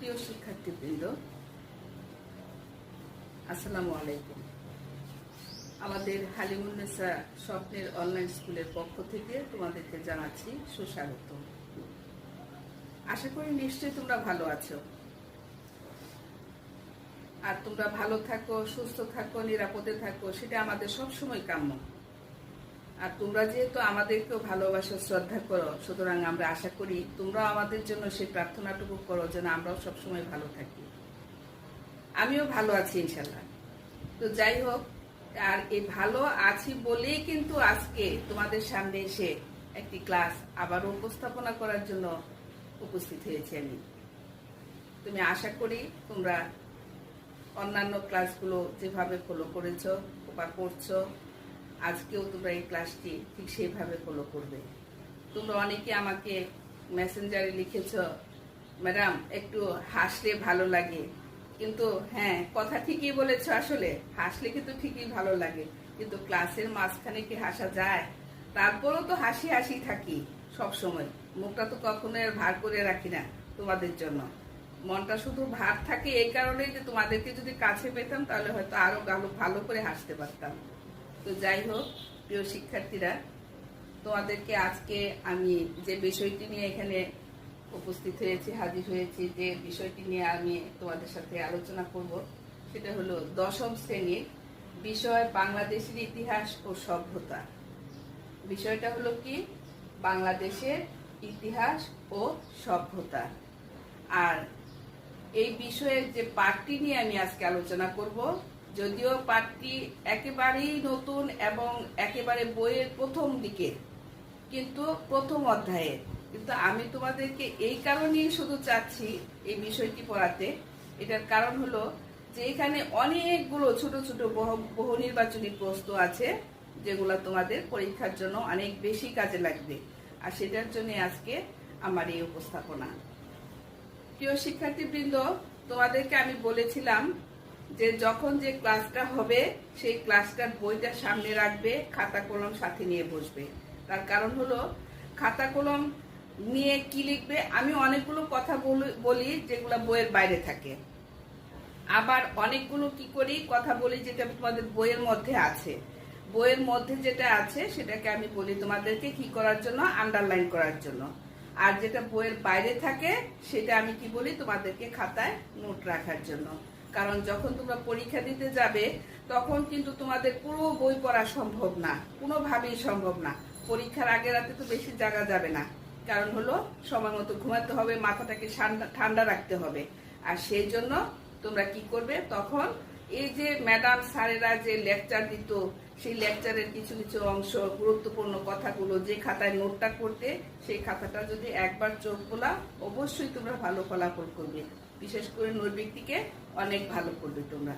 প্রিয় শিক্ষার্থীবৃন্দ, আসসালামু আলাইকুম। আমাদের হালিমুন্নেসা স্বপ্নের অনলাইন স্কুলের পক্ষ থেকে তোমাদেরকে জানাচ্ছি সুস্বাগত। আশা করি নিশ্চয়ই তোমরা ভালো আছো, আর তোমরা ভালো থাকো, সুস্থ থাকো, নিরাপদে থাকো, সেটা আমাদের সবসময় কাম্য। আর তোমরা যেহেতু আমাদেরকেও ভালোবাসো, শ্রদ্ধা করো, সুতরাং আমরা আশা করি তোমরাও আমাদের জন্য সেই প্রার্থনাটুকু করো যেন আমরাও সবসময় ভালো থাকি। আমিও ভালো আছি ইনশাল্লাহ। তো যাই হোক, আর এই ভালো আছি বলেই কিন্তু আজকে তোমাদের সামনে এসে একটি ক্লাস আবারও উপস্থাপনা করার জন্য উপস্থিত হয়েছি আমি। তুমি আশা করি তোমরা অন্যান্য ক্লাসগুলো যেভাবে ফলো করেছো বা করছো, আজকেও তোমরা এই ক্লাসটি ঠিক সেইভাবে ফলো করবে। তোমরা অনেকে আমাকে মেসেঞ্জারে লিখেছ, ম্যাডাম একটু হাসলে ভালো লাগে। কিন্তু হ্যাঁ, কথা ঠিকই বলেছ, আসলে হাসলে কিন্তু ঠিকই ভালো লাগে, কিন্তু ক্লাসের মাঝখানে কি হাসা যায়? তারপরও তো হাসি হাসি থাকি সব সময়, মুখটা তো কখনো আর ভার করে রাখি না তোমাদের জন্য। মনটা শুধু ভার থাকে এই কারণে যে তোমাদেরকে যদি কাছে পেতাম তাহলে হয়তো আরো ভালো করে হাসতে পারতাম। তো যাই হোক, প্রিয় শিক্ষার্থীরা, তোমাদেরকে আজকে আমি যে বিষয়টি নিয়ে এখানে উপস্থিত হয়েছি, হাজির হয়েছি, যে বিষয়টি নিয়ে আমি তোমাদের সাথে আলোচনা করব, সেটা হলো দশম শ্রেণীর বিষয় বাংলাদেশের ইতিহাস ও সভ্যতা। বিষয়টা হলো কি? বাংলাদেশের ইতিহাস ও সভ্যতা। আর এই বিষয়ের যে পাঠটি নিয়ে আমি আজকে আলোচনা করব, যদিও পাঠটি একেবারেই নতুন এবং একেবারে বইয়ের প্রথম দিকে, কিন্তু প্রথম অধ্যায়ে, কিন্তু আমি তোমাদেরকে এই কারণেই শুধু চাচ্ছি এই বিষয়টি পড়াতে। এটার কারণ হলো যে এখানে অনেকগুলো ছোট ছোট বহু নির্বাচনী প্রশ্ন আছে যেগুলো তোমাদের পরীক্ষার জন্য অনেক বেশি কাজে লাগবে, আর সেটার জন্য আজকে আমার এই উপস্থাপনা। প্রিয় শিক্ষার্থীবৃন্দ, তোমাদেরকে আমি বলেছিলাম যে যখন যে ক্লাসটা হবে সেই ক্লাসটার বইটা সামনে রাখবে, খাতা কলম সাথে নিয়ে বসবে। তার কারণ হলো খাতা কলম নিয়ে কি লিখবে, আমি অনেকগুলো কথা বলি যেগুলো বইয়ের বাইরে থাকে, আবার অনেকগুলো কি করি কথা বলি যেটা তোমাদের বইয়ের মধ্যে আছে। বইয়ের মধ্যে যেটা আছে সেটাকে আমি বলি তোমাদেরকে কি করার জন্য, আন্ডারলাইন করার জন্য। আর যেটা বইয়ের বাইরে থাকে সেটা আমি কি বলি, তোমাদেরকে খাতায় নোট রাখার জন্য। কারণ যখন তোমরা পরীক্ষা দিতে যাবে তখন কিন্তু তোমাদের পুরো বই পড়া সম্ভব না, কোনোভাবেই সম্ভব না। পরীক্ষার আগের রাতে তো বেশি জাগা যাবে না, কারণ হলো সময় মতো ঘুমাতে হবে, মাথাটাকে ঠান্ডা রাখতে হবে। আর সেই জন্য তোমরা কি করবে, তখন এই যে ম্যাডাম স্যারেরা যে লেকচার দিত, সেই লেকচারের কিছু কিছু অংশ, গুরুত্বপূর্ণ কথাগুলো যে খাতায় নোটটা করতে, সেই খাতাটা যদি একবার চোখ খোলা, অবশ্যই তোমরা ভালো ফলাফল করবে। বিশেষ করে নৈর্ব্যক্তিকে অনেক ভালো করবে তোমরা।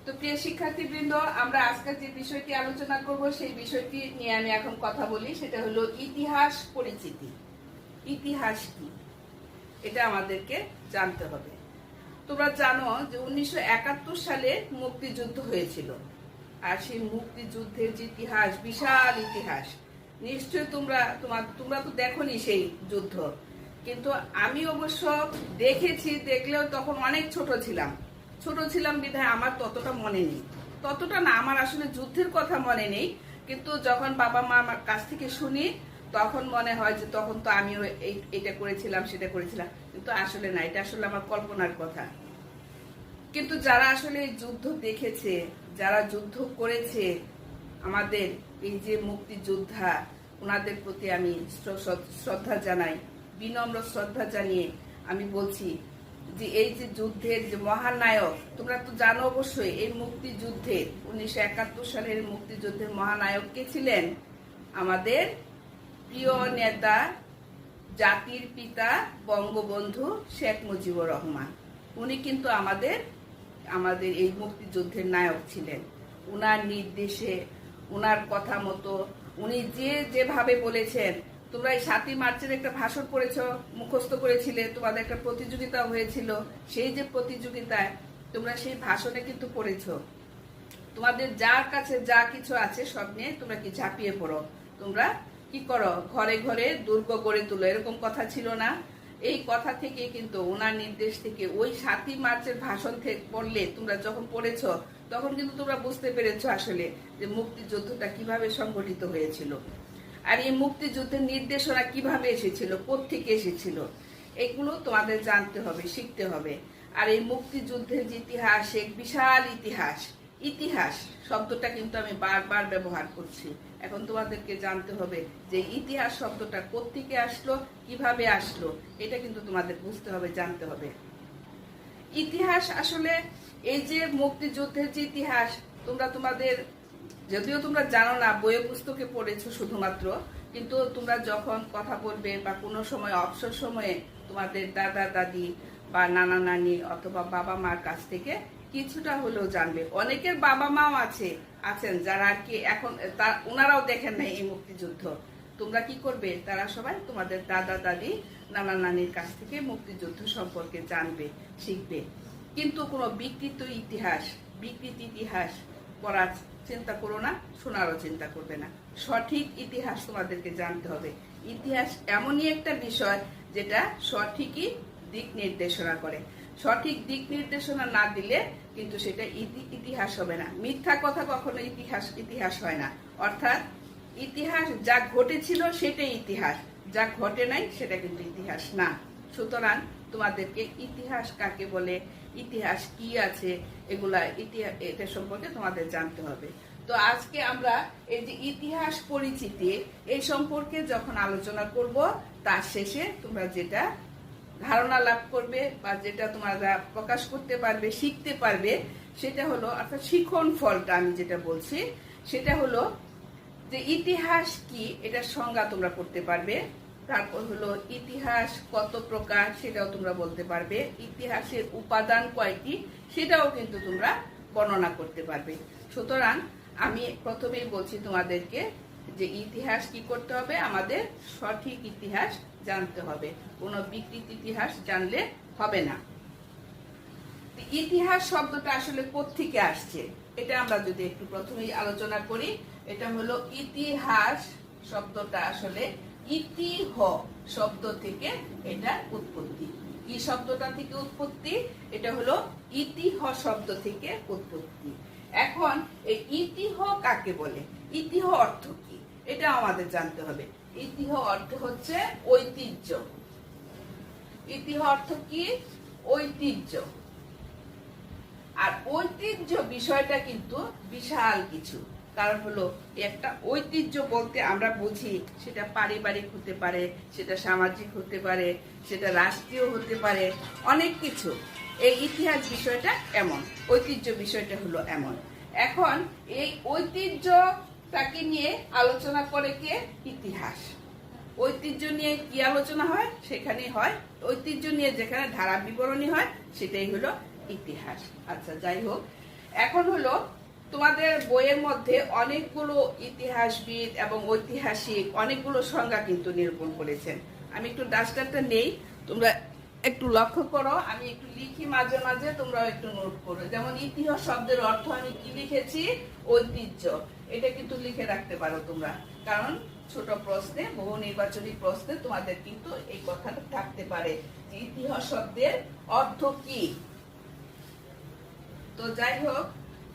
তো প্রিয় শিক্ষার্থীবৃন্দ, আমরা আজকে যে বিষয়টি আলোচনা করব সেই বিষয়টি নিয়ে আমি এখন কথা বলি, সেটা হলো ইতিহাস পরিচিতি। ইতিহাস কি, এটা আমাদেরকে জানতে হবে। তোমরা জানো যে 1971 সালে মুক্তিযুদ্ধ হয়েছিল, আর সেই মুক্তিযুদ্ধের যে ইতিহাস, বিশাল ইতিহাস, নিশ্চয়ই তোমরা তো দেখোনি সেই যুদ্ধ, কিন্তু আমি অবশ্য দেখেছি। দেখলেও তখন অনেক ছোট ছিলাম বিধায় আমার ততটা মনে নেই, ততটা না, আমার আসলে যুদ্ধের কথা মনে নেই। কিন্তু যখন বাবা মা আমার কাছ থেকে শুনি তখন মনে হয় যে তখন তো আমিও এটা করেছিলাম, সেটা করেছিলাম, কিন্তু আসলে না, এটা আসলে আমার কল্পনার কথা। কিন্তু যারা আসলে যুদ্ধ দেখেছে, যারা যুদ্ধ করেছে, আমাদের এই যে মুক্তিযোদ্ধা, ওনাদের প্রতি আমি শ্রদ্ধা জানাই, বিনম্র শ্রদ্ধা জানিয়ে আমি বলছি যে এই যে যুদ্ধের যে মহানায়ক, তোমরা তো জানো অবশ্যই এই মুক্তিযুদ্ধের 1971 সালের মুক্তিযুদ্ধের মহানায়ক কে ছিলেন? আমাদের প্রিয় নেতা, জাতির পিতা বঙ্গবন্ধু শেখ মুজিবুর রহমান। উনি কিন্তু আমাদের এই মুক্তিযুদ্ধের নায়ক ছিলেন। উনার নির্দেশে, উনার কথা মতো, উনি যেভাবে বলেছেন। তোমরা এই 7ই মার্চের একটা ভাষণ পড়েছ, মুখস্থ করেছিলে, তোমাদের একটা প্রতিযোগিতা হয়েছিল, সেই যে প্রতিযোগিতায় তোমরা সেই ভাষণে কিন্তু পড়েছ। তোমাদের যার কাছে যা কিছু আছে সব নিয়ে তোমরা কি ঝাঁপিয়ে পড়ো, তোমরা কি করো, ঘরে ঘরে দুর্গ গড়ে তুলো, এরকম কথা ছিল না? এই কথা থেকে কিন্তু ওনার নির্দেশ থেকে ওই 7ই মার্চের ভাষণ থেকে পড়লে তোমরা যখন পড়েছো তখন কিন্তু তোমরা বুঝতে পেরেছো আসলে যে মুক্তিযুদ্ধটা কিভাবে সংগঠিত হয়েছিল, আর এই মুক্তিযুদ্ধের নির্দেশনা কিভাবে এসেছিল, কোত্থেকে এসেছিল, এগুলো তোমাদের জানতে হবে, শিখতে হবে। আর এই মুক্তিযুদ্ধের যে ইতিহাস, এক বিশাল ইতিহাস। ইতিহাস শব্দটা কিন্তু আমি বারবার ব্যবহার করছি। এখন তোমাদেরকে জানতে হবে যে ইতিহাস শব্দটা কোত্থেকে আসলো, কিভাবে আসলো, এটা কিন্তু তোমাদের বুঝতে হবে, জানতে হবে। ইতিহাস আসলে এই যে মুক্তিযুদ্ধের যে ইতিহাস, তোমাদের যদিও তোমরা জানো না, বইয়ে পুস্তকে পড়েছো শুধুমাত্র, কিন্তু তোমরা যখন কথা বলবে বা কোনো সময় অবসর সময়ে তোমাদের দাদা দাদি বা নানা নানি অথবা বাবা মার কাছ থেকে কিছুটা হলেও জানবে। অনেকের বাবা মাও আছেন যারা আর কি এখন ওনারাও দেখেন নাই এই মুক্তিযুদ্ধ। তোমরা কি করবে, তারা সবাই তোমাদের দাদা দাদি নানা নানির কাছ থেকে মুক্তিযুদ্ধ সম্পর্কে জানবে, শিখবে। কিন্তু কোনো বিকৃত ইতিহাস পড়ার চিন্তা করো না, শোনারও চিন্তা করবে না। সঠিক ইতিহাস তোমাদেরকে জানতে হবে। ইতিহাস এমনই একটা বিষয় যেটা সঠিকই দিক নির্দেশনা করে। সঠিক দিক নির্দেশনা না দিলে কিন্তু সেটা ইতিহাস হবে না। মিথ্যা কথা কখনো ইতিহাস হয় না। অর্থাৎ ইতিহাস যা ঘটেছিল সেটাই ইতিহাস, যা ঘটে নাই সেটা কিন্তু ইতিহাস না। সুতরাং তোমাদেরকে ইতিহাস কাকে বলে, ইতিহাস কি আছে, এটা সম্পর্কে তোমাদের জানতে হবে। তো আজকে আমরা এই যে ইতিহাস পরিচিতি এই সম্পর্কে যখন আলোচনা করব, তার শেষে তোমরা যেটা ধারণা লাভ করবে বা যেটা তোমরা প্রকাশ করতে পারবে, শিখতে পারবে, সেটা হলো, অর্থাৎ শিখন ফলটা আমি যেটা বলছি সেটা হলো যে ইতিহাস কি, এটার সংজ্ঞা তোমরা করতে পারবে। তারপর হলো ইতিহাস কত প্রকার সেটাও তোমরা বলতে পারবে। ইতিহাসের উপাদান কয়টি সেটাও কিন্তু তোমরা বর্ণনা করতে পারবে। সুতরাং আমি প্রথমেই বলছি তোমাদেরকে যে ইতিহাস কি করতে হবে, আমাদের সঠিক ইতিহাস জানতে হবে, কোনো বিকৃত ইতিহাস জানলে হবে না। ইতিহাস শব্দটা আসলে কোত্থেকে আসছে এটা আমরা যদি একটু প্রথমেই আলোচনা করি। এটা হলো ইতিহাস শব্দটা আসলে ইতিহ শব্দ থেকে এটা উৎপত্তি। কি শব্দটা থেকে উৎপত্তি? এটা হলো ইতিহ শব্দ থেকে উৎপত্তি। এখন এই ইতিহ কাকে বলে, ইতিহ অর্থ কি, এটা আমাদের জানতে হবে। ইতিহ অর্থ হচ্ছে ঐতিহ্য। ইতিহ অর্থ কি? ঐতিহ্য। আর ঐতিহ্য বিষয়টা কিন্তু বিশাল কিছু। কারণ হলো একটা ঐতিহ্য বলতে আমরা বুঝি সেটা পারিবারিক হতে পারে, সেটা সামাজিক হতে পারে, সেটা রাষ্ট্রীয় হতে পারে, অনেক কিছু। এই ইতিহাস বিষয়টা এমন, ঐতিহ্য বিষয়টা হলো এমন। এখন এই ঐতিহ্যটাকে নিয়ে আলোচনা করে কে? ইতিহাস। ঐতিহ্য নিয়ে কি আলোচনা হয়? সেখানে হয় ঐতিহ্য নিয়ে যেখানে ধারা বিবরণী হয় সেটাই হলো ইতিহাস। আচ্ছা, যাই হোক, এখন হলো তোমাদের বইয়ের মধ্যে অনেকগুলো ইতিহাসবিদ এবং ঐতিহাসিক অনেকগুলো সংজ্ঞা কিন্তু নিরূপণ করেছেন। আমি একটু ডাস্টারটা নেই, তোমরা একটু লক্ষ্য করো, আমি একটু লিখি মাঝে মাঝে, তোমরা একটু নোট করো। যেমন ইতিহাস শব্দের অর্থ আমি কি লিখেছি? ঐতিহ্য। এটা কিন্তু লিখে রাখতে পারো তোমরা, কারণ ছোট প্রশ্নে, বহু নির্বাচনী প্রশ্নে তোমাদের কিন্তু এই কথাটা থাকতে পারে যে ইতিহাস শব্দের অর্থ কি। তো যাই হোক,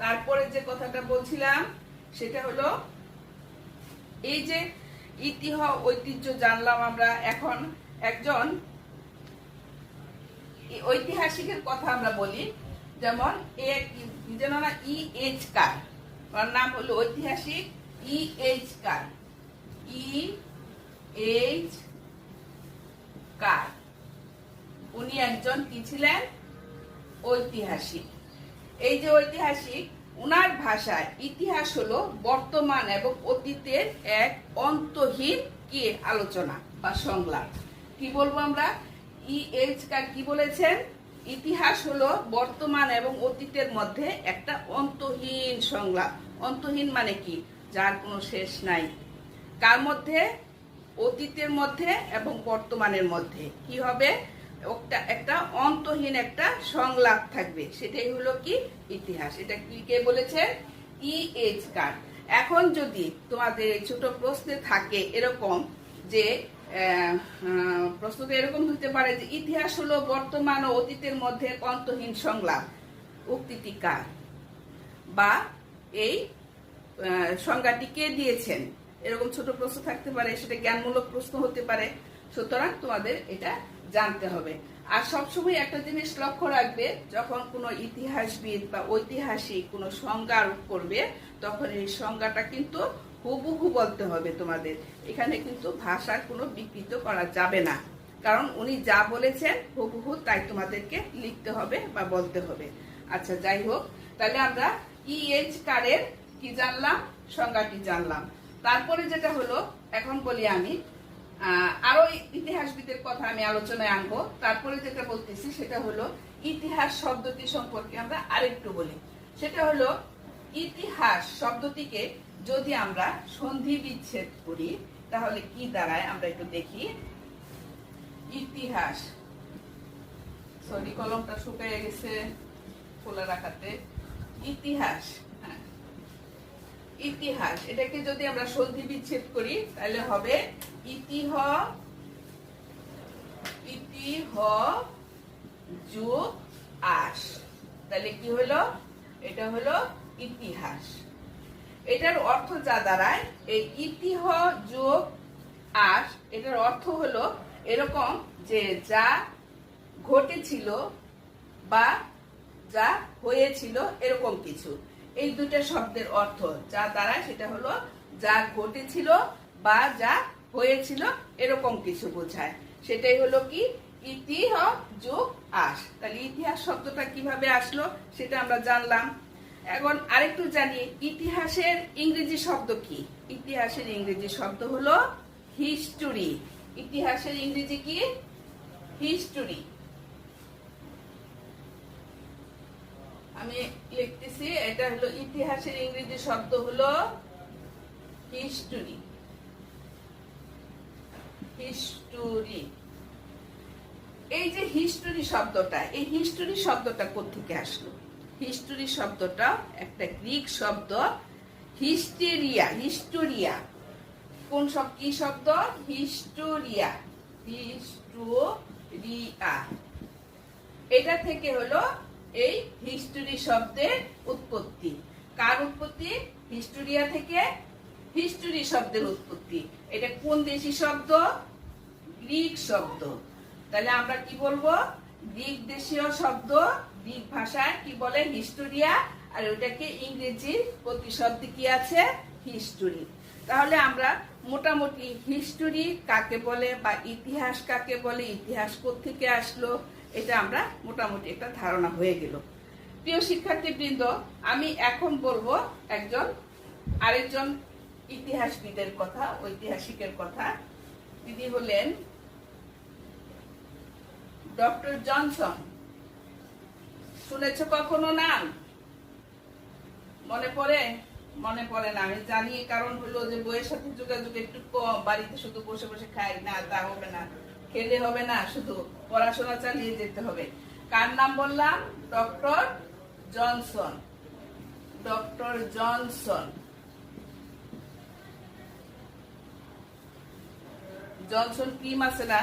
তারপরে যে কথাটা বলছিলাম সেটা হলো এই যে ইতিহাস ঐতিহ্য জানলাম আমরা। এখন একজন ঐতিহাসিকের কথা আমরা বলি, যেমন E.H. কার, ওর নাম হলো ঐতিহাসিক E.H. কার। E.H. কার উনি একজন কি ছিলেন? ঐতিহাসিক। এই যে ঐতিহাসিক, উনার ভাষায় ইতিহাস হলো বর্তমান এবং অতীতের এক অন্তহীন কি আলোচনা বা সংলাপ। কি বলবো আমরা? E.H. কার কি বলেছেন? ইতিহাস হলো বর্তমান এবং অতীতের মধ্যে একটা অন্তহীন সংলাপ। অন্তহীন মানে কি? যার কোনো শেষ নাই। কার মধ্যে? অতীতের মধ্যে এবং বর্তমানের মধ্যে কি হবে? একটা অন্তহীন একটা সংলাপ থাকবে, সেটাই হলো কি? ইতিহাস। এটা কি কে বলেছে? E.H. কার। এখন যদি তোমাদের ছোট প্রশ্নে থাকে এরকম যে প্রশ্নটা এরকম হতে পারে যে ইতিহাস হলো বর্তমান ও অতীতের মধ্যে অন্তহীন সংলাপ। উক্তিটি কার, বা এই সংজ্ঞাটি কে দিয়েছেন, এরকম ছোট প্রশ্ন থাকতে পারে, সেটা জ্ঞানমূলক প্রশ্ন হতে পারে। সুতরাং তোমাদের এটা জানতে হবে। আর সবসময় একটা জিনিস লক্ষ্য রাখবে, যখন কোনো ইতিহাসবিদ বা ঐতিহাসিক কোনো সংজ্ঞা আরোপ করবে, তখন এই সংজ্ঞাটা কিন্তু হুবহু বলতে হবে তোমাদের। এখানে কিন্তু ভাষার কোনো বিকৃত করা যাবে না, কারণ উনি যা বলেছেন হুবহু তাই তোমাদেরকে লিখতে হবে বা বলতে হবে। আচ্ছা, যাই হোক, তাহলে আমরা ইএইচ কারের কি জানলাম, সংজ্ঞাটি জানলাম। তারপরে যেটা হলো, এখন বলি আমি আরো ইতিহাসবিদের কথা আমি আলোচনায় আনবো। তারপরে যেটা বলতেছি সেটা হলো ইতিহাস শব্দটি সম্পর্কে আমরা আরেকটু বলি। সেটা হলো ইতিহাস শব্দটিকে যদি আমরা সন্ধি বিচ্ছেদ করি তাহলে কি দাঁড়ায় আমরা একটু দেখি। ইতিহাস, সরি কলমটা শুকিয়ে গেছে খোলা রাখাতে। ইতিহাস, ইতিহাস এটাকে যদি আমরা সন্ধি বিচ্ছেদ করি তাহলে হবে ইতিহ যোগ আস। তাহলে কি হলো, এটা হলো ইতিহাস। এটার অর্থ যা দাঁড়ায়, এই ইতিহ যোগ আস, এটার অর্থ হলো এরকম যে যা ঘটেছিল বা যা হয়েছিল এরকম কিছু। এই দুটো শব্দের অর্থ যা দাঁড়ায় সেটা হলো যা ঘটেছিল বা যা হয়েছিল এরকম কিছু বোঝায়। সেটাই হলো কি ইতিহ যোগ আস। তাহলে ইতিহাস শব্দটা কিভাবে আসলো সেটা আমরা জানলাম। এখন আরেকটু জানি ইতিহাসের ইংরেজি শব্দ কি। ইতিহাসের ইংরেজি শব্দ হলো হিস্টোরি। ইতিহাসের ইংরেজি কি? হিস্টোরি। আমি লিখতেছি, এটা হলো ইতিহাসের ইংরেজি শব্দ হলো হিস্টোরি। হিস্টোরি, এই যে হিস্টোরি শব্দটা, এই হিস্টোরি শব্দটা কোত্থেকে আসলো? হিস্টোরি শব্দটা একটা গ্রিক শব্দ, হিস্টেরিয়া। হিস্টোরিয়া কোন সব কি শব্দ? হিস্টোরিয়া। হিস্টোরিয়া, এটা থেকে হলো এই হিস্টোরি শব্দের উৎপত্তি। কার উৎপত্তি? হিস্টোরিয়া থেকে হিস্টোরি শব্দের উৎপত্তি। এটা কোন দেশি শব্দ? গ্রিক শব্দ। তাহলে আমরা কি বলবো? গ্রিক দেশীয় শব্দ, গ্রিক ভাষায় কি বলে? হিস্টোরিয়া। আর ওটাকে ইংরেজির প্রতিশব্দ কি আছে? হিস্টোরি। তাহলে আমরা মোটামুটি হিস্টোরি কাকে বলে বা ইতিহাস কাকে বলে, ইতিহাস কোত্থেকে আসলো, এটা আমরা মোটামুটি একটা ধারণা হয়ে গেল। প্রিয় শিক্ষার্থীবৃন্দ, আমি এখন বলবো আরেকজন ইতিহাসবিদের কথা, ঐতিহাসিকের কথা। তিনি হলেন ডক্টর জনসন। শুনেছ কখনো নাম? মনে পড়ে? মনে পড়ে না, আমি জানি। কারণ হলো যে বইয়ের সাথে যোগাযোগ একটু কম, বাড়িতে শুধু বসে বসে খাই না, তা হবে না, খেলে হবে না, শুধু পড়াশোনা চালিয়ে যেতে হবে। কার নাম বললাম? Doctor Johnson. Doctor Johnson. Johnson cream আছে না,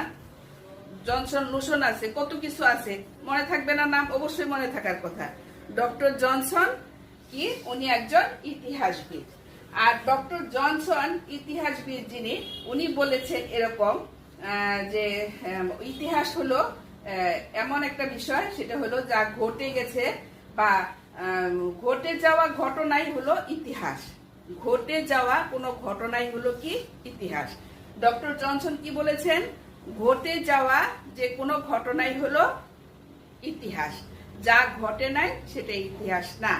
জনসন লোশন আছে, কত কিছু আছে, মনে থাকবে না নাম? অবশ্যই মনে থাকার কথা। ডক্টর জনসন কি? উনি একজন ইতিহাসবিদ। আর ডক্টর জনসন ইতিহাসবিদ যিনি, উনি বলেছেন এরকম যে ইতিহাস হলো এমন একটা বিষয়, সেটা হলো যা ঘটে গেছে বা ঘটে যাওয়া ঘটনাই হলো ইতিহাস। ঘটে যাওয়া কোনো ঘটনাই হলো কি? ইতিহাস। ডক্টর জনসন কি বলেছেন? ঘটে যাওয়া যে কোনো ঘটনাই হলো ইতিহাস, যা ঘটে নাই সেটা ইতিহাস না,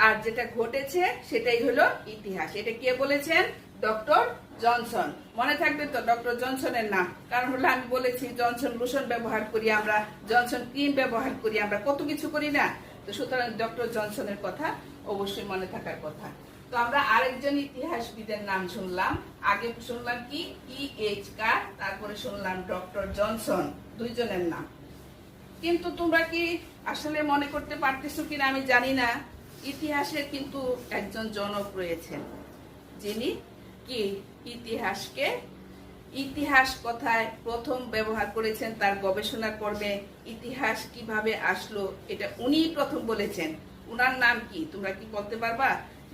আর যেটা ঘটেছে সেটাই হলো ইতিহাস। এটা কে বলেছেন? Doctor Johnson. মনে থাকবে তো ডক্টর জনসনের নাম? কারণ হলো আমি বলেছি জনসন লোশন ব্যবহার করি আমরা, জনসন ক্রিম ব্যবহার করি আমরা, কত কিছু করি না? তো সুতরাং ডক্টর জনসনের কথা অবশ্যই মনে থাকার কথা। তো আমরা আরেকজন ইতিহাসবিদের নাম শুনলাম। আগে শুনলাম কি? ইএইচ কার, তারপরে শুনলাম ডক্টর জনসন, দুইজনের নাম। কিন্তু তোমরা কি আসলে মনে করতে পারতেছো কিনা আমি জানি না, ইতিহাসের কিন্তু একজন জনক রয়েছেন যিনি কি ইতিহাসকে ইতিহাস কথায় প্রথম ব্যবহার করেছেন তার গবেষণা কর্মে। ইতিহাস কিভাবে আসলো এটা উনিই প্রথম বলেছেন। উনার নাম কি তোমরা কি বলতে পারবা?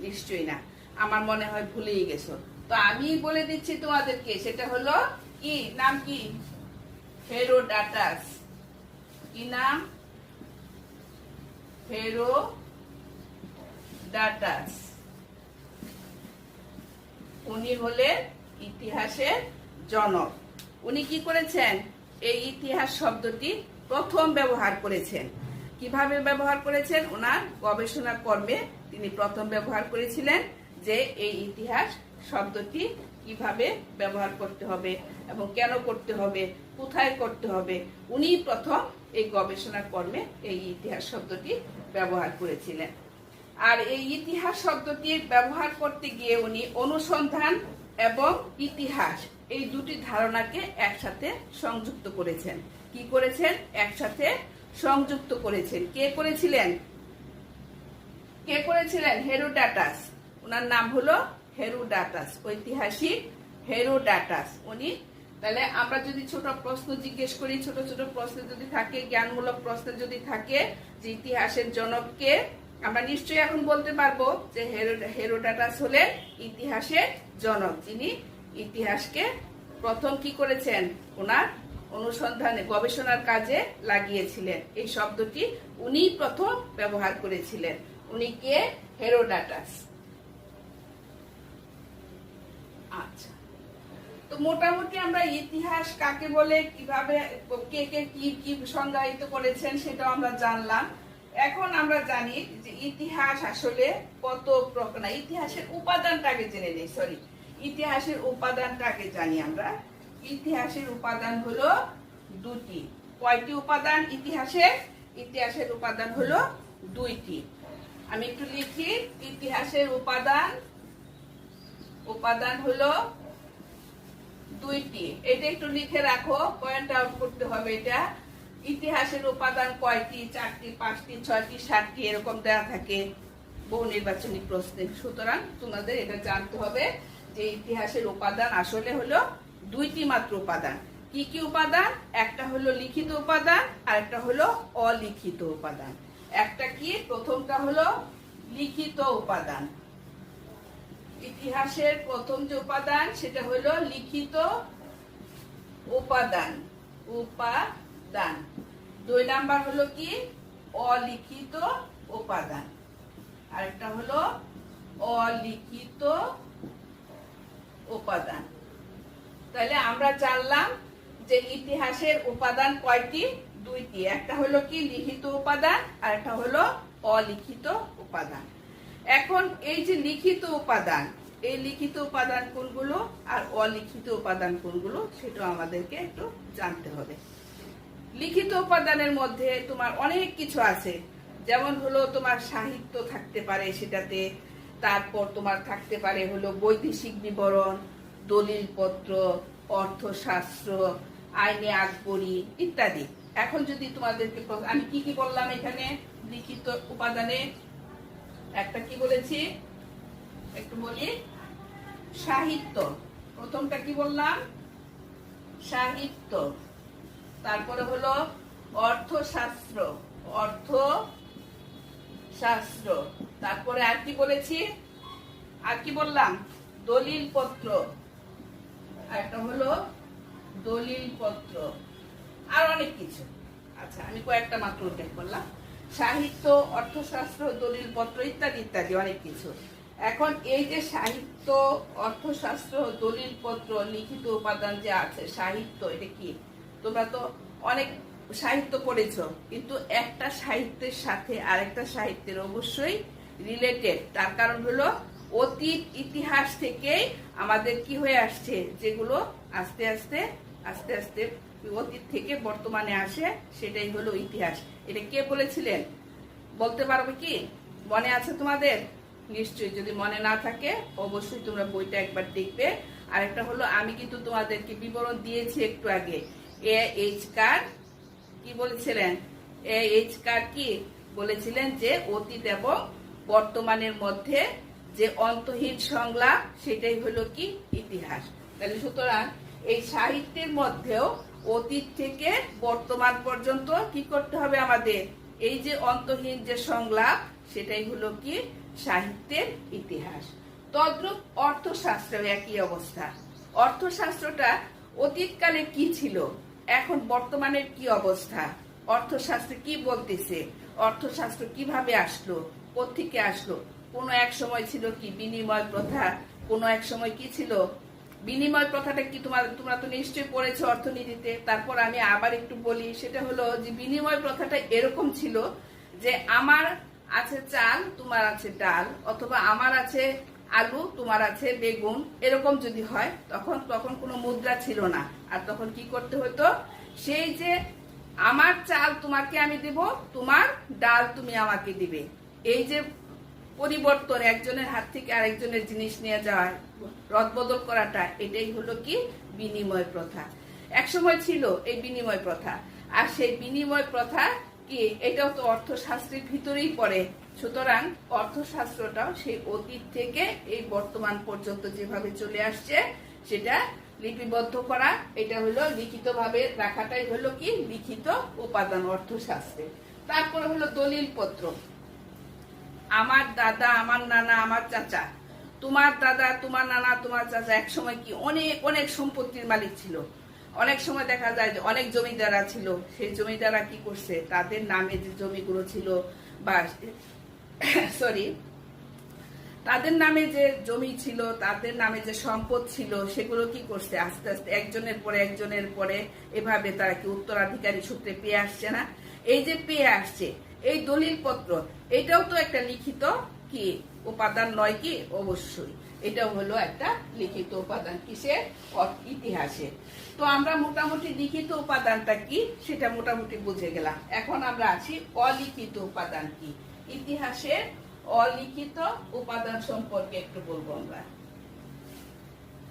নিশ্চয়ই না, আমার মনে হয় ভুলেই গেছো। তো আমি বলে দিচ্ছি তোমাদেরকে, সেটা হলো কি নাম? কি? হেরোডাটাস। কি নাম? হেরোডাটাস। উনি হলেন ইতিহাসের জনক। উনি কি করেছেন? এই ইতিহাস শব্দটি প্রথম ব্যবহার করেছেন। কিভাবে ব্যবহার করেছেন? ওনার গবেষণা কর্মে তিনি প্রথম ব্যবহার করেছিলেন যে এই ইতিহাস শব্দটি কিভাবে ব্যবহার করতে হবে এবং কেন করতে হবে, কোথায় করতে হবে। উনি প্রথম এই গবেষণা কর্মে এই ইতিহাস শব্দটি ব্যবহার করেছিলেন। আর এই ইতিহাস শব্দটির ব্যবহার করতে গিয়ে উনি অনুসন্ধান এবং ইতিহাস এই দুটি ধারণাকে একসাথে সংযুক্ত করেছেন। কি করেছেন? একসাথে সংযুক্ত করেছেন। কে করেছিলেন? হেরোডাটাস। ওনার নাম হলো হেরোডাটাস, ঐতিহাসিক হেরোডাটাস উনি। তাহলে আমরা যদি ছোট প্রশ্ন জিজ্ঞেস করি, ছোট ছোট প্রশ্ন যদি থাকে, জ্ঞানমূলক প্রশ্ন যদি থাকে যে ইতিহাসের জনককে, আমরা নিশ্চয়ই এখন বলতে পারবো যে হেরোডাটাস হলেন ইতিহাসের জনক, যিনি ইতিহাসকে প্রথম কি করেছেন? ওনার অনুসন্ধানে গবেষণার কাজে লাগিয়েছিলেন। এই শব্দটি উনি প্রথম ব্যবহার করেছিলেন। উনি কে? হেরোডাটাস। আচ্ছা, তো মোটামুটি আমরা ইতিহাস কাকে বলে, কিভাবে কে কে কি কি সংজ্ঞায়িত করেছেন সেটাও আমরা জানলাম। এখন আমরা জানি যে ইতিহাস আসলে কত প্রকার। ইতিহাসের উপাদানটাকে জেনে নেই, ইতিহাসের উপাদানটাকে জানি আমরা। ইতিহাসের উপাদান হলো দুটি। কয়টি উপাদান ইতিহাসের? ইতিহাসের উপাদান হলো দুইটি। আমি একটু লিখি। ইতিহাসের উপাদান হলো দুইটি। এটা একটু লিখে রাখো, পয়েন্ট আউট করতে হবে এটা। ইতিহাসের উপাদান কয়টি? 4টি, 5টি, 6টি, 7টি এরকম দেওয়া থাকে বহু নির্বাচনী প্রশ্নে। সুতরাং তোমাদের এটা জানতে হবে যে ইতিহাসের উপাদান আসলে হলো দুইটি মাত্র উপাদান। কি কি উপাদান? একটা হলো লিখিত উপাদান আর একটা হলো অলিখিত উপাদান। একটা কি? প্রথমটা হলো লিখিত উপাদান। ইতিহাসের প্রথম যে উপাদান সেটা হলো লিখিত উপাদান। 2 নাম্বার হলো কি? অলিখিত উপাদান। আরেকটা হলো অলিখিত উপাদান। তাহলে আমরা জানলাম যে ইতিহাসের উপাদান কয়টি? দুইটি। একটা হলো কি? লিখিত উপাদান আর একটা হলো অলিখিত উপাদান। এখন এই যে লিখিত উপাদান, এই লিখিত উপাদান কোনগুলো আর অলিখিত উপাদান কোনগুলো সেটা আমাদেরকে একটু জানতে হবে। লিখিত উপাদানের মধ্যে তোমার অনেক কিছু আছে, যেমন হলো তোমার সাহিত্য থাকতে পারে সেটাতে, তারপর তোমার থাকতে পারে হলো বৈদেশিক বিবরণ, দলিলপত্র, অর্থশাস্ত্র, আইনে আকবরী ইত্যাদি। এখন যদি তোমাদেরকে আমি কি কি বললাম এখানে লিখিত উপাদানে? একটা কি বলেছি একটু বলি, সাহিত্য। প্রথমটা কি বললাম? সাহিত্য। তারপরে হলো অর্থশাস্ত্র, তারপরে আর কি বলেছি? আর কি বললাম? দলিলপত্র। আর একটা হলো দলিলপত্র, আর অনেক কিছু। আচ্ছা, আমি কয়েকটা মাত্র উল্লেখ করলাম। সাহিত্য, অর্থশাস্ত্র, দলিলপত্র ইত্যাদি ইত্যাদি অনেক কিছু। এখন এই যে সাহিত্য, অর্থশাস্ত্র, দলিলপত্র, লিখিত উপাদান যে আছে, সাহিত্য এটা কি? তোমরা তো অনেক সাহিত্য পড়েছো, কিন্তু একটা সাহিত্যের সাথে আরেকটা সাহিত্যের অবশ্যই রিলেটেড। তার কারণ হলো অতীত ইতিহাস থেকে আমাদের কি হয়ে আসছে, যেগুলো আস্তে আস্তে আস্তে আস্তে অতীত থেকে বর্তমানে আসে, সেটাই হলো ইতিহাস। এটা কে বলেছিলেন বলতে পারবে কি? মনে আছে তোমাদের? নিশ্চয়ই। যদি মনে না থাকে অবশ্যই তোমরা বইটা একবার দেখবে। আরেকটা হলো, আমি কিন্তু তোমাদেরকে বিবরণ দিয়েছি একটু আগে। এইচ কার কি বলেছিলেন? এইচ কার কি বলেছিলেন? যে অতীত এবং বর্তমানের মধ্যে যে অন্তহীন সংলাপ, সেটাই হলো কি? ইতিহাস। তাহলে সুতরাং এই সাহিত্যের মধ্যেও অতীত থেকে বর্তমান পর্যন্ত কি করতে হবে আমাদের? এই যে অন্তহীন যে সংলাপ, সেটাই হলো কি সাহিত্যের ইতিহাস। তদ্রূপ অর্থশাস্ত্রেও একই অবস্থা। অর্থশাস্ত্রটা অতীতকালে কি ছিল, এখন বর্তমানের কি অবস্থা, অর্থশাস্ত্রে কি বলতেছে, অর্থশাস্ত্র কিভাবে আসলো, কোত্থেকে আসলো। কোনো এক সময় ছিল কি বিনিময় প্রথা, কোনো এক সময় কি ছিল বিনিময় প্রথাটা কি তোমরা তো নিশ্চয়ই পড়েছো অর্থনীতিতে। তারপর আমি আবার একটু বলি, সেটা হলো যে বিনিময় প্রথাটা এরকম ছিল যে আমার আছে চাল, তোমার আছে ডাল, অথবা আমার আছে আলু, তোমার আছে বেগুন, এরকম যদি হয় তখন কোনো মুদ্রা ছিল না। আর তখন কি করতে হতো, সেই যে আমার চাল তোমাকে আমি দেব, তোমার ডাল তুমি আমাকে দিবে, এই যে পরিবর্তন, একজনের হাত থেকে আরেকজনের জিনিস নিয়ে যাওয়া, রদবদল করাটা, এটাই হলো কি বিনিময় প্রথা। এক সময় ছিল এই বিনিময় প্রথা। আর সেই বিনিময় প্রথা কি, এটাও তো অর্থশাস্ত্রের ভিতরেই পড়ে। সুতরাং অর্থশাস্ত্রটাও সেই অতীত থেকে এই বর্তমান পর্যন্ত যেভাবে চলে আসছে সেটা লিপিবদ্ধ করা, এটা হলো লিখিতভাবে রাখাটাই হলো কি লিখিত উপাদান অর্থশাস্ত্রে। তারপরে হলো দলিল পত্র। আমার দাদা, আমার নানা, আমার চাচা, তোমার দাদা, তোমার নানা, তোমার চাচা এক সময় কি অনেক অনেক সম্পত্তির মালিক ছিল। অনেক সময় দেখা যায় যে অনেক জমিদাররা ছিল, সেই জমিদাররা কি করছে, তাদের নামে যে জমিগুলো ছিল বা তাদের নামে যে জমি ছিল, তাদের নামে যে সম্পদ ছিল, সেগুলো কি করছে আস্তে আস্তে একজনের পরে একজনের পরে এভাবে তারা কি উত্তরাধিকারী সূত্রে পেয়ে আসছে না। এই যে পেয়ে আসছে এই দলিল পত্র, এটাও তো একটা লিখিত কি উপাদান নয় কি? অবশ্যই এটাও হলো একটা লিখিত উপাদান। কিসে? ইতিহাসে। তো আমরা মোটামুটি লিখিত উপাদানটা কি সেটা মোটামুটি বুঝে গেলাম। এখন আমরা আছি অলিখিত উপাদান কি। ইতিহাসের অলিখিত উপাদান সম্পর্কে একটু বলবো আমরা।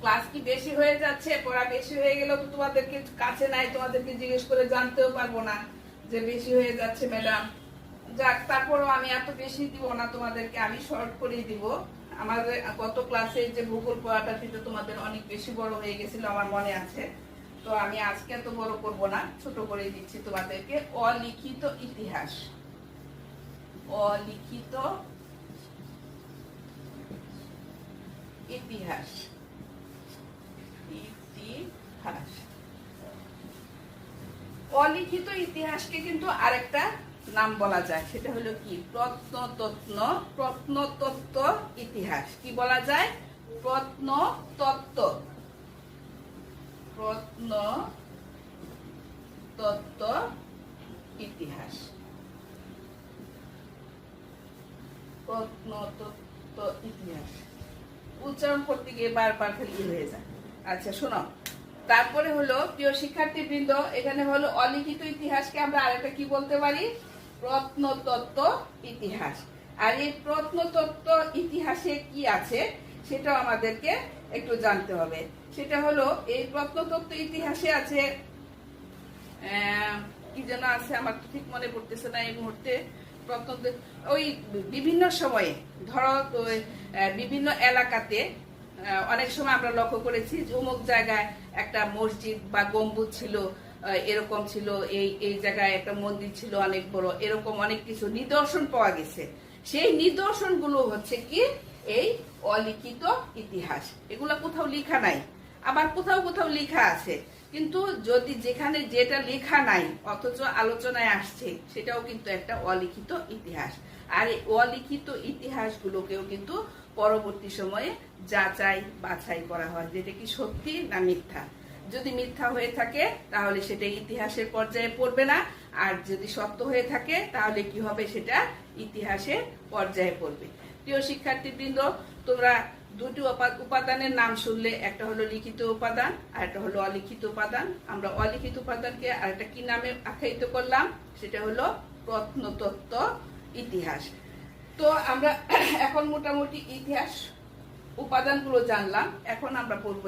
ক্লাস কি বেশি হয়ে যাচ্ছে? পড়া বেশি হয়ে গেল তো তোমাদেরকে কাছে নাই, তোমাদেরকে জিজ্ঞেস করে জানতেও পারবো না যে বেশি হয়ে যাচ্ছে ম্যাডাম। যাক, তারপরও আমি এত বেশি দিব না তোমাদেরকে, আমি শর্ট করে দিব। আমাদের গত ক্লাসে যে ভূগোল পড়াটা কিন্তু তোমাদের অনেক বেশি বড় হয়ে গেছিল আমার মনে আছে, তো আমি আজকে এত বড় করব না, ছোট করে দিচ্ছি তোমাদেরকে। অলিখিত ইতিহাস, অলিখিত ইতিহাস, ইতিহাস। অলিখিত ইতিহাসকে কিন্তু আরেকটা নাম বলা যায়, সেটা হলো কি প্রত্নতত্ত্ব ইতিহাস। কি বলা যায়? প্রত্নতত্ত্ব, প্রত্নতত্ত্ব ইতিহাস, প্রত্নতত্ত্ব ইতিহাস। উচ্চারণ করতে গিয়ে বারবার খালি হয়ে যায়। আচ্ছা শোনো, তারপরে হলো প্রিয় শিক্ষার্থীবৃন্দ, এখানে হলো অলিখিত ইতিহাসকে আমরা আরেকটা কি বলতে পারি? প্রত্নতত্ত্ব ইতিহাস। আর এই প্রত্নতত্ত্ব ইতিহাসে কি আছে সেটাও আমাদেরকে একটু জানতে হবে। সেটা হলো এই প্রত্নতত্ত্ব ইতিহাসে আছে কি যেন আছে, আমার তো ঠিক মনে পড়তেছে না এই মুহূর্তে। ওই বিভিন্ন সময়ে ধরো বিভিন্ন এলাকাতে অনেক সময় আমরা লক্ষ্য করেছি যে অমুক জায়গায় একটা মসজিদ বা গম্বুজ ছিল, এরকম ছিল, এই জায়গায় একটা মন্দির ছিল অনেক বড়, এরকম অনেক কিছু নিদর্শন পাওয়া গেছে। সেই নিদর্শনগুলো হচ্ছে কি এই অলিখিত ইতিহাস। এগুলো কোথাও লেখা নাই, আবার কোথাও কোথাও লেখা আছে, কিন্তু যদি যেখানে যেটা লেখা নাই অথচ আলোচনায় আসছে সেটাও কিন্তু একটা অলিখিত ইতিহাস। আর এই অলিখিত ইতিহাসগুলোকেও কিন্তু পরবর্তী সময়ে যাচাই বাছাই করা হয়, যেটা কি সত্যি না মিথ্যা। যদি মিথ্যা হয়ে থাকে তাহলে সেটা ইতিহাসের পর্যায়ে পড়বে না, আর যদি সত্য হয়ে থাকে তাহলে কি হবে, সেটা ইতিহাসের পর্যায়ে পড়বে। প্রিয় শিক্ষার্থীবৃন্দ, তোমরা দুটি উপাদানের নাম শুনলে, একটা হলো লিখিত উপাদান আর একটা হলো অলিখিত উপাদান। আমরা অলিখিত উপাদানকে আর একটা কি নামে আখ্যায়িত করলাম, সেটা হলো প্রত্নতত্ত্ব ইতিহাস। তো আমরা এখন মোটামুটি ইতিহাস উপাদানগুলো জানলাম। এখন আমরা পড়বো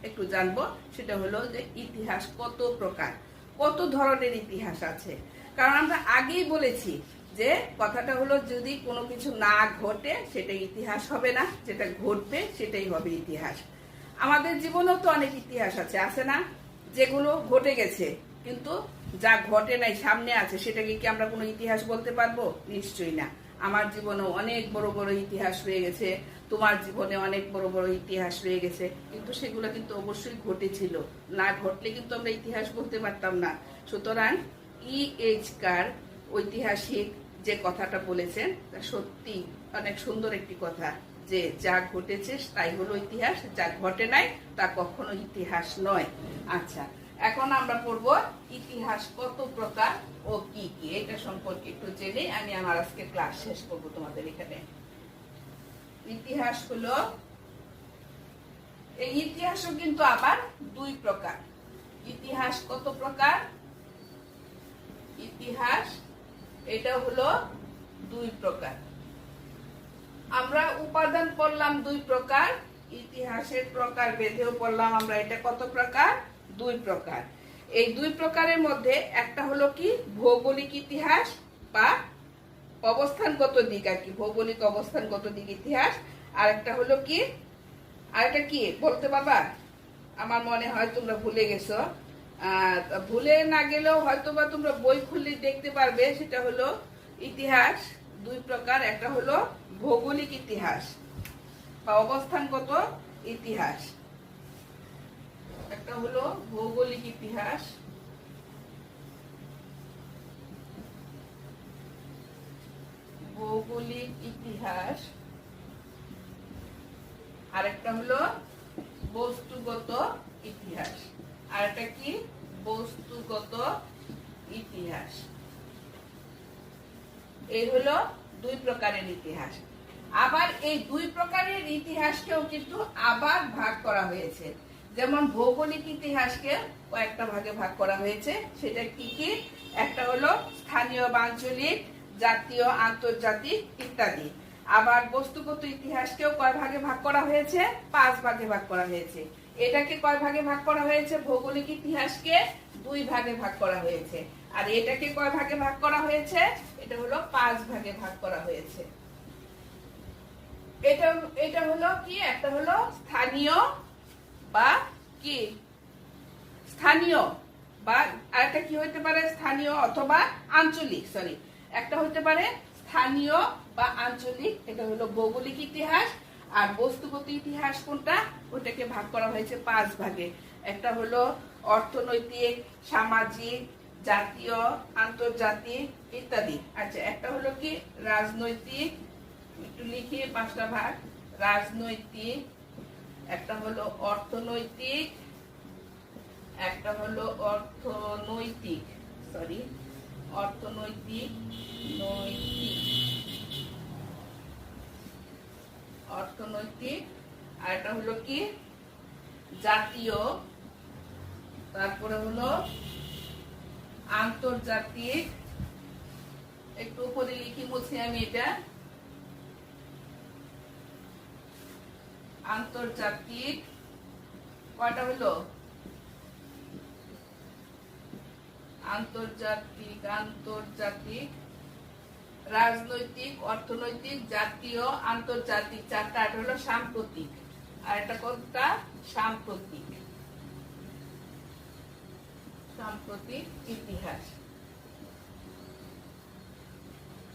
একটু জানবো, সেটা হলো যে ইতিহাস কত প্রকার, কত ধরনের ইতিহাস আছে। কারণ আমরা আগেই বলেছি যে কথাটা হলো যদি কোনো কিছু না ঘটে সেটা ইতিহাস হবে না, যেটা ঘটবে সেটাই হবে ইতিহাস। আমাদের জীবনেও তো অনেক ইতিহাস আছে না, যেগুলো ঘটে গেছে, কিন্তু যা ঘটে নাই সামনে আছে, সেটাকে কি আমরা কোনো ইতিহাস বলতে পারবো? নিশ্চয়ই না। আমার জীবনেও অনেক বড় বড় ইতিহাস রয়ে গেছে, তোমার জীবনে অনেক বড় বড় ইতিহাস রয়ে গেছে, কিন্তু সেগুলো কিন্তু অবশ্যই ঘটেছিল। না ঘটলে কিন্তু আমরা ইতিহাস বলতে পারতাম না। সুতরাং ইএইচকার ঐতিহাসিক যে কথাটা বলেছেন তা সত্যি অনেক সুন্দর একটি কথা, যে যা ঘটেছে তাই হলো ইতিহাস, যা ঘটে নাই তা কখনো ইতিহাস নয়। আচ্ছা, এখন আমরা পড়ব ইতিহাস কত প্রকার ও কি কি, এটা সম্পর্কে একটু জেনে আমি আমার আজকে ক্লাস শেষ করব তোমাদের এখানে। ইতিহাস হলো, এই ইতিহাসও কিন্তু আবার দুই প্রকার। ইতিহাস কত প্রকার? ইতিহাস এটা হলো দুই প্রকার। আমরা উপাদান পড়লাম দুই প্রকার, ইতিহাসের প্রকার ভেদেও পড়লাম আমরা এটা কত প্রকার? দুই প্রকার। এই দুই প্রকারের মধ্যে একটা হলো কি ভৌগোলিক ইতিহাস বা অবস্থানগত দিক আর কি, ভৌগোলিক অবস্থানগত দিক ইতিহাস। আর একটা হলো কি, আর একটা কি বলতে বাবা? আমার মনে হয় তোমরা ভুলে গেছো, ভুলে না গেলেও হয়তো বা তোমরা বই খুললে দেখতে পারবে। সেটা হলো ইতিহাস দুই প্রকার, একটা হলো ভৌগোলিক ইতিহাস বা অবস্থানগত ইতিহাস, একটা হলো ভৌগোলিক ইতিহাস, ভৌগোলিক ইতিহাস, আর একটা হলো বস্তুগত ইতিহাস। আর একটা কি? বস্তুগত ইতিহাস। এই হলো দুই প্রকারের ইতিহাস। আবার এই দুই প্রকারের ইতিহাসকেও কিন্তু আবার ভাগ করা হয়েছে। যেমন ভৌগোলিক ইতিহাসকে কয়েকটা ভাগে ভাগ করা হয়েছে, সেটা কি কি? একটা হলো স্থানীয় বা আঞ্চলিক, জাতীয়, আন্তর্জাতিক ইত্যাদি। আবার বস্তুগত ইতিহাসকেও কয় ভাগে ভাগ করা হয়েছে? 5 ভাগে ভাগ করা হয়েছে। এটাকে কয় ভাগে ভাগ করা হয়েছে? ভৌগোলিক ইতিহাসকে 2 ভাগে ভাগ করা হয়েছে। আর এটাকে কয় ভাগে ভাগ করা হয়েছে? এটা হলো 5 ভাগে ভাগ করা হয়েছে। এটা হলো কি? একটা হলো স্থানীয় বা কি? স্থানীয় বা আরেকটা কি হইতে পারে? স্থানীয় অথবা আঞ্চলিক, সরি, একটা হইতে পারে স্থানীয় বা আঞ্চলিক, এটা হলো ভৌগোলিক ইতিহাস। আর বস্তুগত ইতিহাস কোনটা? ওটাকে ভাগ করা হয়েছে 5 ভাগে। একটা হলো অর্থনৈতিক, সামাজিক, জাতীয়, আন্তর্জাতিক ইত্যাদি। আচ্ছা, একটা হলো কি রাজনৈতিক, একটু লিখি 5টা ভাগ। রাজনৈতিক, একটা হলো অর্থনৈতিক, একটা হলো অর্থনৈতিক, সরি, অর্থনৈতিক, নৈতিক, অর্থনৈতিক, আর একটা হলো কি জাতীয়, তারপরে হলো আন্তর্জাতিক, একটু উপরে লিখি মুছি আমি এটা, আন্তর্জাতিক, কয়টা হলো? আন্তর্জাতিক, আন্তর্জাতিক, রাজনৈতিক, অর্থনৈতিক, জাতীয়, আন্তর্জাতিক, 4টা। আর হলো সাম্প্রতিক, আর এটা কোনটা? সাম্প্রতিক, সাম্প্রতিক ইতিহাস।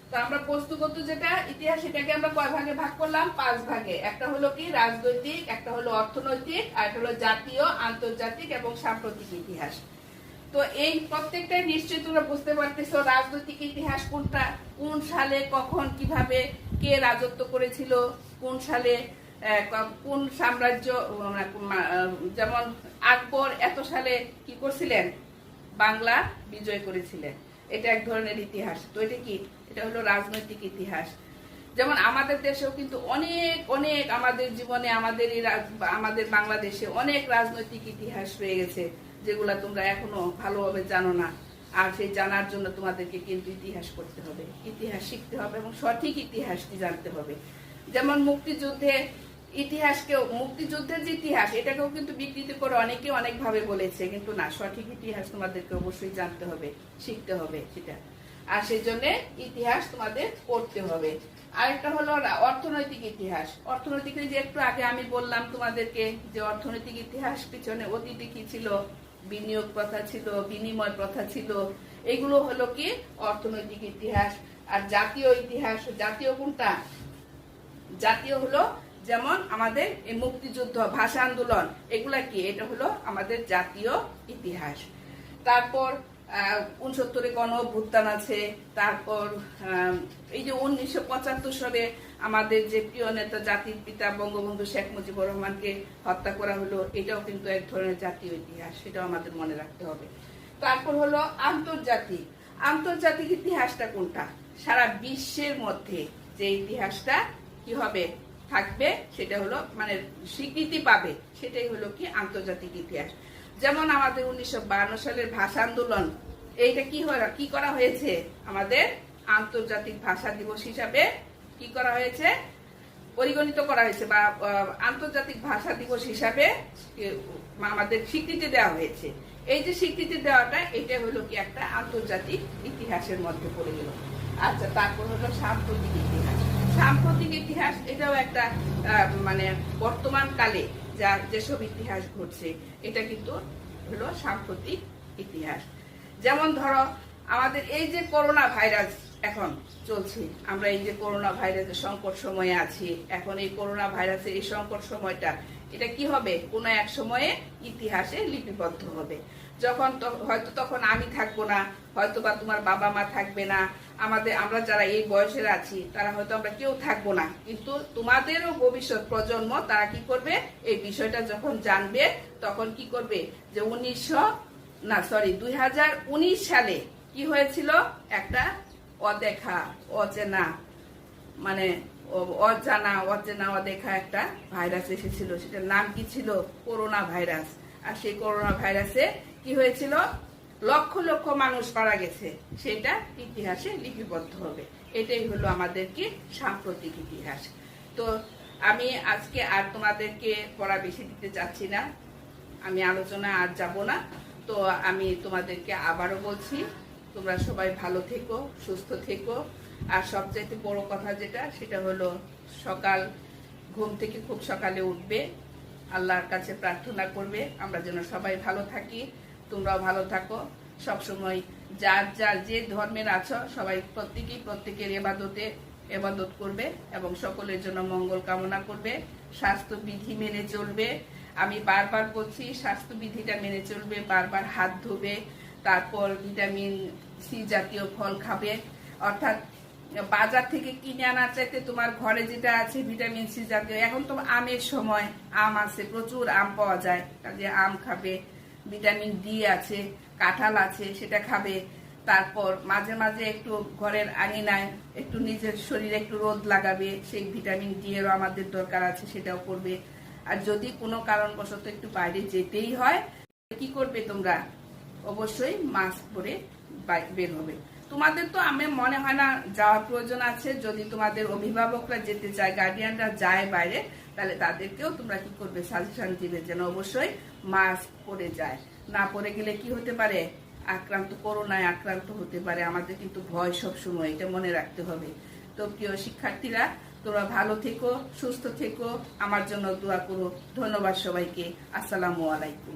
তো আমরা বস্তুগত যেটা ইতিহাস, সেটাকে আমরা কয় ভাগে ভাগ করলাম? 5 ভাগে। একটা হলো কি রাজনৈতিক, একটা হলো অর্থনৈতিক, আর একটা হলো জাতীয়, আন্তর্জাতিক এবং সাম্প্রতিক ইতিহাস। তো এই প্রত্যেকটাই নিশ্চয়ই তোমরা বুঝতে পারতেছো রাজনৈতিক ইতিহাস কোনটা, কোন সালে কখন কিভাবে কে রাজত্ব করেছিল, কোন সালে কোন সাম্রাজ্য, যেমন আকবর এত সালে কি করছিলেন? বাংলা বিজয় করেছিলেন। এটা এক ধরনের ইতিহাস। তো এটা কি? এটা হলো রাজনৈতিক ইতিহাস। যেমন আমাদের দেশেও কিন্তু অনেক অনেক, আমাদের জীবনে, আমাদের বাংলাদেশে অনেক রাজনৈতিক ইতিহাস রয়ে গেছে, যেগুলা তোমরা এখনো ভালোভাবে জানো না। আর সেই জানার জন্য তোমাদেরকে কিন্তু ইতিহাস করতে হবে, ইতিহাস শিখতে হবে এবং সঠিক ইতিহাসটি জানতে হবে। যেমন মুক্তিযুদ্ধের ইতিহাসকেও, মুক্তিযুদ্ধের যে ইতিহাস, এটাকেও কিন্তু বিকৃতি করে অনেকে অনেকভাবে বলেছে, কিন্তু না, সঠিক ইতিহাস তোমাদেরকে অবশ্যই জানতে হবে, শিখতে হবে সেটা। আর সেই জন্য ইতিহাস তোমাদের পড়তে হবে। আরেকটা হলো অর্থনৈতিক ইতিহাস। অর্থনৈতিক, যে একটু আগে আমি বললাম তোমাদেরকে যে অর্থনৈতিক ইতিহাস পিছনে অতীতে কি ছিল, বিনিয়োগ প্রথা ছিল, বিনিময় প্রথা ছিল, এগুলো হলো কি অর্থনৈতিক ইতিহাস। আর জাতীয় ইতিহাস, জাতীয় কোনটা? জাতীয় হলো যেমন আমাদের এই মুক্তিযুদ্ধ, ভাষা আন্দোলন, এগুলা কি? এটা হলো আমাদের জাতীয় ইতিহাস। তারপর 69-এ গণ অভ্যুত্থান আছে। তারপর এই যে 1975 সালে আমাদের যে প্রিয় নেতা, জাতির পিতা বঙ্গবন্ধু শেখ মুজিবুর রহমানকে হত্যা করা হলো, এটাও কিন্তু এক ধরনের জাতীয় ইতিহাস, সেটাও আমাদের মনে রাখতে হবে। তারপর হলো আন্তর্জাতিক। আন্তর্জাতিক ইতিহাসটা কোনটা? সারা বিশ্বের মধ্যে যে ইতিহাসটা কি হবে, থাকবে, সেটা হলো মানে স্বীকৃতি পাবে, সেটাই হলো কি আন্তর্জাতিক ইতিহাস। যেমন আমাদের 1952 সালের ভাষা আন্দোলন, এইটা কি করা হয়েছে? আমাদের আন্তর্জাতিক ভাষা দিবস হিসাবে কি করা হয়েছে? পরিগণিত করা হয়েছে, বা আন্তর্জাতিক ভাষা দিবস হিসাবে আমাদের স্বীকৃতি দেওয়া হয়েছে। এই যে স্বীকৃতি দেওয়াটা, এটা হলো কি একটা আন্তর্জাতিক ইতিহাসের মধ্যে পড়ে গেল। আচ্ছা, তারপর হলো সাম্প্রতিক ইতিহাস। সাম্প্রতিক ইতিহাস এটাও একটা মানে বর্তমান কালে যেসব ইতিহাস ঘটছে, এটা কিন্তু হলো সাম্প্রতিক ইতিহাস। যেমন ধরো আমাদের এই যে করোনা ভাইরাস এখন চলছে, আমরা এই যে করোনা ভাইরাসের সংকট সময়ে আছি, এখন এই করোনা ভাইরাসের এই সংকট সময়টা, এটা কি হবে? কোনো এক সময়ে ইতিহাসে লিপিবদ্ধ হবে। যখন হয়তো তখন আমি থাকবো না, হয়তো বা তোমার বাবা মা থাকবে না, আমরা যারা এই বয়সের আছি তারা হয়তো আমরা কেউ থাকবো না, কিন্তু তোমাদেরও ভবিষ্যৎ প্রজন্ম তারা কি করবে? এই বিষয়টা যখন জানবে, তখন কি করবে? যে 2019 সালে কি হয়েছিল? একটা অদেখা, অচেনা, মানে অদেখা একটা ভাইরাস এসেছিল। সেটার নাম কি ছিল? Corona virus. আর সেই করোনা ভাইরাসে কি হয়েছিল? লক্ষ লক্ষ মানুষ মারা গেছে, সেটা ইতিহাসে লিপিবদ্ধ হবে। এটাই হলো আমাদের কি সাম্প্রতিক ইতিহাস। তো আমি আজকে আর তোমাদেরকে পড়া বেশি দিতে চাচ্ছি না, আমি আলোচনা আর যাব না। তো আমি তোমাদেরকে আবারও বলছি, তোমরা সবাই ভালো থেকো, সুস্থ থেকো। আর সবচাইতে বড় কথা যেটা, সেটা হলো সকাল ঘুম থেকে খুব সকালে উঠবে, আল্লাহর কাছে প্রার্থনা করবে আমরা যেন সবাই ভালো থাকি, তোমরাও ভালো থাকো। সবসময় যার যার যে ধর্মের আছো, সবাই প্রত্যেকের এবাদত করবে এবং সকলের জন্য মঙ্গল কামনা করবে। স্বাস্থ্যবিধি মেনে চলবে। আমি বারবার বলছি, স্বাস্থ্যবিধিটা মেনে চলবে, বারবার হাত ধোবে, তারপর ভিটামিন সি জাতীয় ফল খাবে। অর্থাৎ বাজার থেকে কিনে আনার চাইতে তোমার ঘরে যেটা আছে ভিটামিন সি জাতীয়, এখন তো আমের সময়, আম আছে, প্রচুর আম পাওয়া যায়, কাজে আম খাবে। ভিটামিন ডি আছে, কাঁঠাল আছে, সেটা খাবে। তারপর মাঝে মাঝে একটু ঘরের আঙিনায় একটু নিজের শরীরে একটু রোদ লাগাবে, সেই ভিটামিন ডি এরও আমাদের দরকার আছে, সেটাও করবে। আর যদি কোনো কারণবশত একটু বাইরে যেতেই হয়, কি করবে তোমরা? অবশ্যই মাস্ক পরে বের হবে। তোমাদের তো আমি মনে হয় না যাওয়ার প্রয়োজন আছে। যদি তোমাদের অভিভাবকরা যেতে চায়, গার্ডিয়ানরা যায় বাইরে, তাহলে তাদেরকেও তোমরা কি করবে? সাজেশন দিবে যেন অবশ্যই মাস্ক পরে যায়। না পরে গেলে কি হতে পারে? করোনায় আক্রান্ত হতে পারে। আমাদের কিন্তু ভয় সবসময়, এটা মনে রাখতে হবে। তো প্রিয় শিক্ষার্থীরা, তোমরা ভালো থেকো, সুস্থ থেকো, আমার জন্য দোয়া করো। ধন্যবাদ সবাইকে। আসসালামু আলাইকুম।